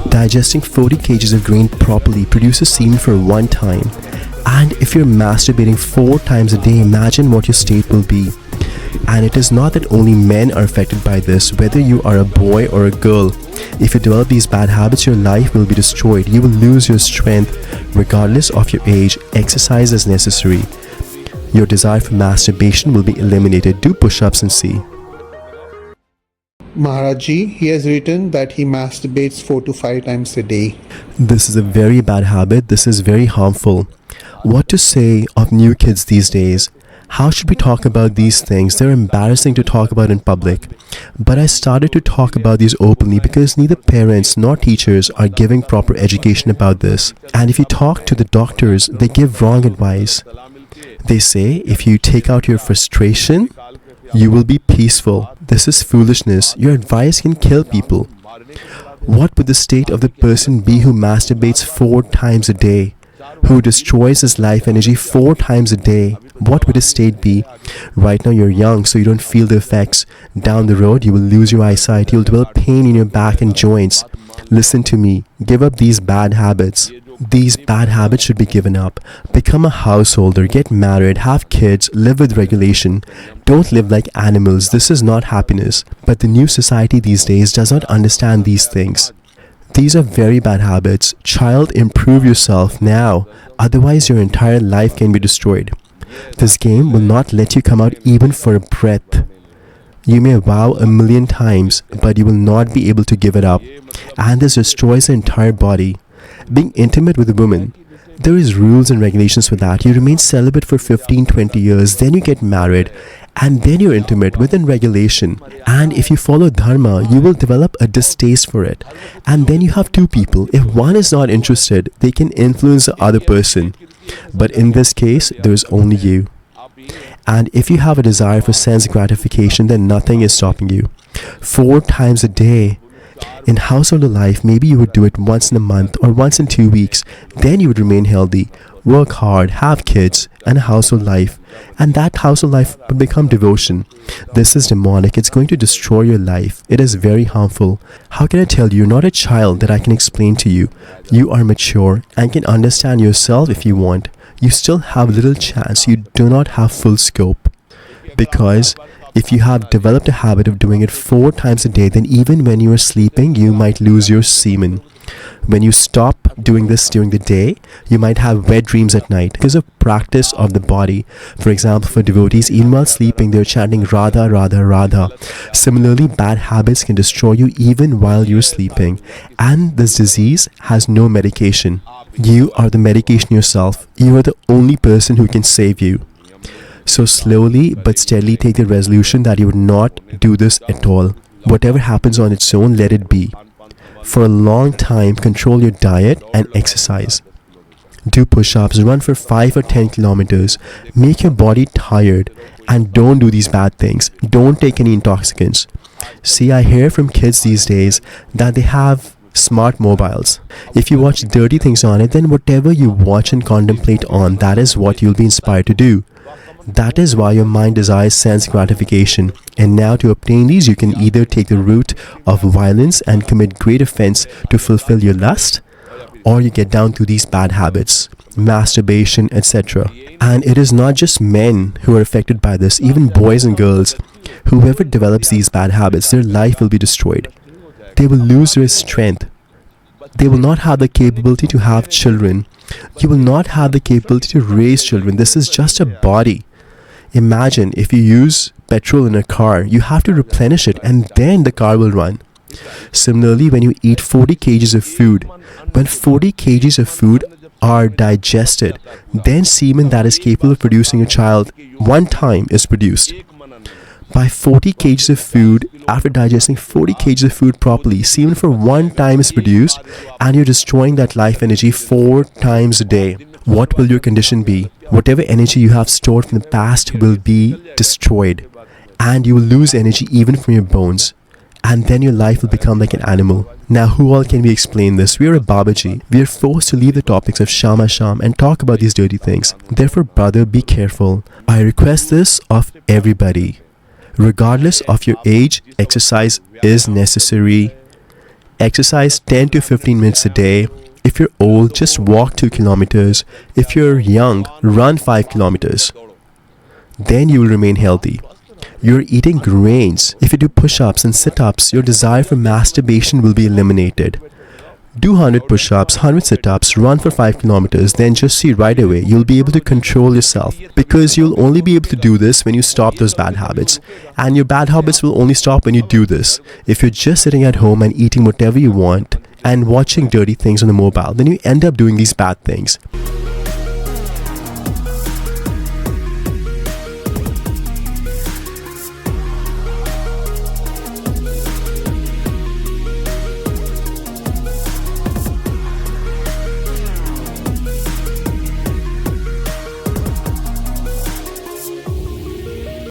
Digesting 40 kgs of grain properly produces semen for one time. And if you're masturbating 4 times a day, imagine what your state will be. And it is not that only men are affected by this, whether you are a boy or a girl. If you develop these bad habits, your life will be destroyed. You will lose your strength. Regardless of your age, exercise is necessary. Your desire for masturbation will be eliminated. Do push-ups and see. Maharaji, he has written that he masturbates 4 to 5 times a day. This is a very bad habit. This is very harmful. What to say of new kids these days? How should we talk about these things? They're embarrassing to talk about in public. But I started to talk about these openly because neither parents nor teachers are giving proper education about this. And if you talk to the doctors, they give wrong advice. They say if you take out your frustration, you will be peaceful. This is foolishness. Your advice can kill people. What would the state of the person be who masturbates 4 times a day? Who destroys his life energy 4 times a day? What would his state be? Right now you're young, so you don't feel the effects. Down the road, you will lose your eyesight. You'll develop pain in your back and joints. Listen to me. Give up these bad habits. These bad habits should be given up. Become a householder, get married, have kids, live with regulation. Don't live like animals. This is not happiness. But the new society these days does not understand these things. These are very bad habits. Child, improve yourself now. Otherwise, your entire life can be destroyed. This game will not let you come out even for a breath. You may vow 1,000,000 times, but you will not be able to give it up. And this destroys the entire body. Being intimate with a woman, there is rules and regulations for that. You remain celibate for 15-20 years, then you get married, and then you're intimate within regulation. And if you follow dharma, you will develop a distaste for it. And then you have 2 people. If one is not interested, they can influence the other person. But in this case, there is only you. And if you have a desire for sense gratification, then nothing is stopping you. 4 times a day. In household life, maybe you would do it once in a month or once in 2 weeks. Then you would remain healthy, work hard, have kids, and a household life. And that household life will become devotion. This is demonic. It's going to destroy your life. It is very harmful. How can I tell you? You're not a child that I can explain to you. You are mature and can understand yourself if you want. You still have little chance. You do not have full scope. Because if you have developed a habit of doing it 4 times a day, then even when you are sleeping, you might lose your semen. When you stop doing this during the day, you might have wet dreams at night because of practice of the body. For example, for devotees, even while sleeping, they're chanting Radha, Radha, Radha. Similarly, bad habits can destroy you even while you're sleeping. And this disease has no medication. You are the medication yourself. You are the only person who can save you. So slowly but steadily take the resolution that you would not do this at all. Whatever happens on its own, let it be. For a long time, control your diet and exercise. Do push-ups, run for 5 or 10 kilometers. Make your body tired and don't do these bad things. Don't take any intoxicants. See, I hear from kids these days that they have smart mobiles. If you watch dirty things on it, then whatever you watch and contemplate on, that is what you'll be inspired to do. That is why your mind desires sense gratification. And now to obtain these, you can either take the route of violence and commit great offense to fulfill your lust, or you get down to these bad habits, masturbation, etc. And it is not just men who are affected by this, even boys and girls. Whoever develops these bad habits, their life will be destroyed. They will lose their strength. They will not have the capability to have children. You will not have the capability to raise children. This is just a body. Imagine if you use petrol in a car, you have to replenish it and then the car will run. Similarly, when you eat 40 kgs of food, when 40 kgs of food are digested, then semen that is capable of producing a child one time is produced. By 40 kgs of food, after digesting 40 kgs of food properly, semen for one time is produced and you're destroying that life energy 4 times a day. What will your condition be? Whatever energy you have stored from the past will be destroyed and you will lose energy even from your bones. And then your life will become like an animal. Now, who all can we explain this? We are a Babaji. We are forced to leave the topics of Shama Sham and talk about these dirty things. Therefore, brother, be careful. I request this of everybody. Regardless of your age, exercise is necessary. exercise 10 to 15 minutes a day. If you're old, just walk 2 kilometers. If you're young, run 5 kilometers. Then you will remain healthy. You're eating grains. If you do push-ups and sit-ups, your desire for masturbation will be eliminated. Do 100 push-ups, 100 sit-ups, run for 5 kilometers, then just see right away you'll be able to control yourself, because you'll only be able to do this when you stop those bad habits. And your bad habits will only stop when you do this. If you're just sitting at home and eating whatever you want and watching dirty things on the mobile, then you end up doing these bad things.